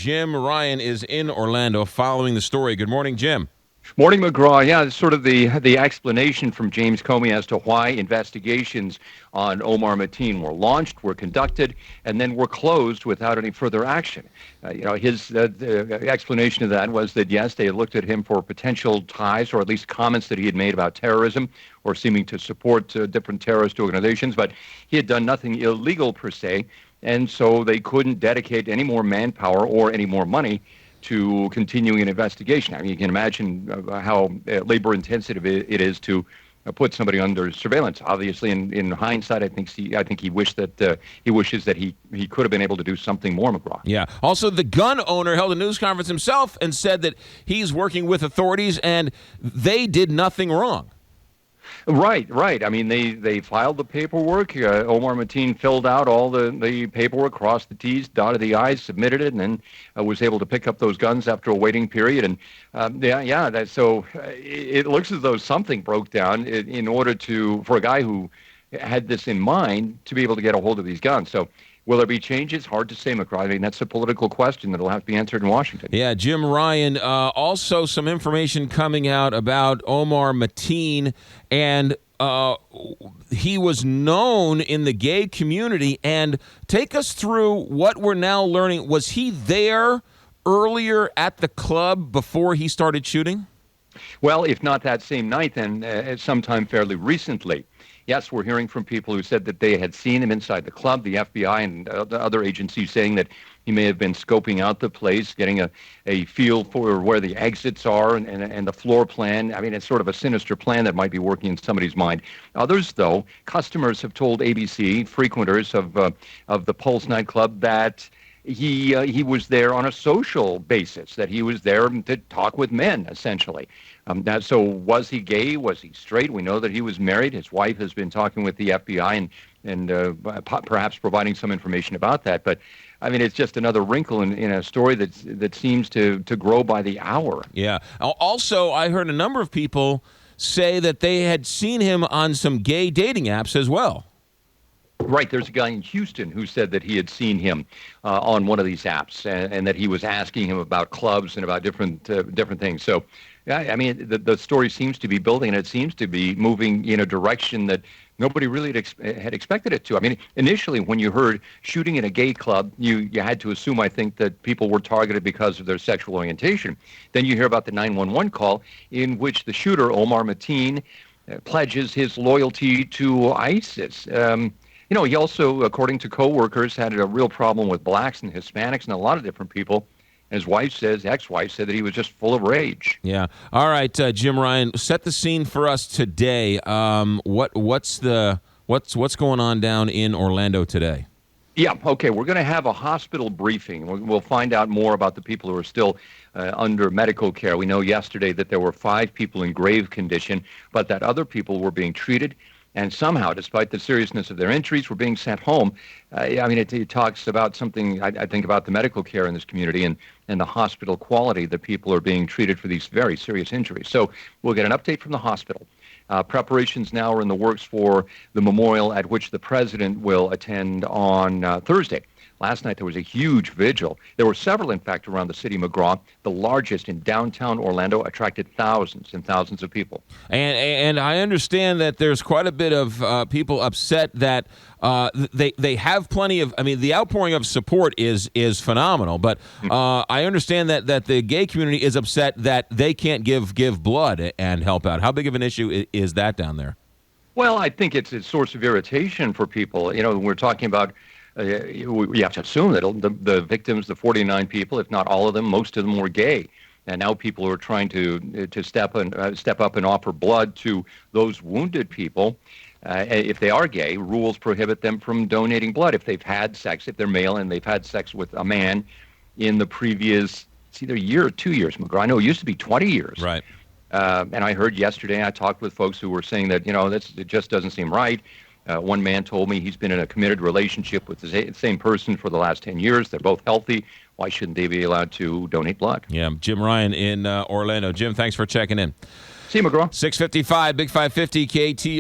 Jim Ryan is in Orlando following the story. Good morning, Jim. Morning, McGraw. Yeah, it's sort of the explanation from James Comey as to why investigations on Omar Mateen were launched, were conducted, and then were closed without any further action. His the explanation of that was that, yes, they had looked at him for potential ties, or at least comments that he had made about terrorism or seeming to support different terrorist organizations, but he had done nothing illegal per se, and so they couldn't dedicate any more manpower or any more money to continuing an investigation. I mean, you can imagine how labor-intensive it is to put somebody under surveillance. Obviously, in hindsight, I think he wishes that he could have been able to do something more, McGraw. Yeah. Also, the gun owner held a news conference himself and said that he's working with authorities and they did nothing wrong. Right. I mean, they filed the paperwork. Omar Mateen filled out all the paperwork, crossed the T's, dotted the I's, submitted it, and then was able to pick up those guns after a waiting period. And so it looks as though something broke down in order for a guy who had this in mind to be able to get a hold of these guns. So will there be changes? Hard to say, McGraw. I mean, that's a political question that will have to be answered in Washington. Yeah, Jim Ryan, also some information coming out about Omar Mateen, and he was known in the gay community. And take us through what we're now learning. Was he there earlier at the club before he started shooting? Well, if not that same night, then sometime fairly recently. Yes, we're hearing from people who said that they had seen him inside the club, the FBI and other agencies saying that he may have been scoping out the place, getting a feel for where the exits are and the floor plan. I mean, it's sort of a sinister plan that might be working in somebody's mind. Others, though, customers have told ABC, frequenters of the Pulse nightclub, that he was there on a social basis, that he was there to talk with men, essentially. So was he gay? Was he straight? We know that he was married. His wife has been talking with the FBI and perhaps providing some information about that. But, I mean, it's just another wrinkle in a story that seems to grow by the hour. Yeah. Also, I heard a number of people say that they had seen him on some gay dating apps as well. Right. There's a guy in Houston who said that he had seen him on one of these apps and that he was asking him about clubs and about different things. So, yeah, I mean, the story seems to be building, and it seems to be moving in a direction that nobody really had expected it to. I mean, initially, when you heard shooting in a gay club, you had to assume, I think, that people were targeted because of their sexual orientation. Then you hear about the 911 call in which the shooter, Omar Mateen, pledges his loyalty to ISIS. He also, according to coworkers, had a real problem with blacks and Hispanics and a lot of different people. His ex-wife said that he was just full of rage. Yeah. All right, Jim Ryan, set the scene for us today. What's going on down in Orlando today? Yeah. Okay. We're going to have a hospital briefing. We'll find out more about the people who are still under medical care. We know yesterday that there were 5 people in grave condition, but that other people were being treated. And somehow, despite the seriousness of their injuries, were being sent home. I mean, it talks about something, I think, about the medical care in this community and the hospital quality that people are being treated for these very serious injuries. So we'll get an update from the hospital. Preparations now are in the works for the memorial at which the president will attend on Thursday. Last night, there was a huge vigil. There were several, in fact, around the city, McGraw. The largest in downtown Orlando attracted thousands and thousands of people. And I understand that there's quite a bit of people upset that they have plenty of, I mean, the outpouring of support is phenomenal, but I understand that the gay community is upset that they can't give blood and help out. How big of an issue is that down there? Well, I think it's a source of irritation for people. We're talking about we have to assume that the victims, the 49 people, if not all of them, most of them were gay. And now people are trying to step up and offer blood to those wounded people. If they are gay, rules prohibit them from donating blood if they've had sex, if they're male and they've had sex with a man in the previous, it's either a year or 2 years, McGraw. I know it used to be 20 years. Right. And I heard yesterday, I talked with folks who were saying that, it just doesn't seem right. One man told me he's been in a committed relationship with the same person for the last 10 years. They're both healthy. Why shouldn't they be allowed to donate blood? Yeah, Jim Ryan in Orlando. Jim, thanks for checking in. See you, McGraw. 6:55, Big 550, KT.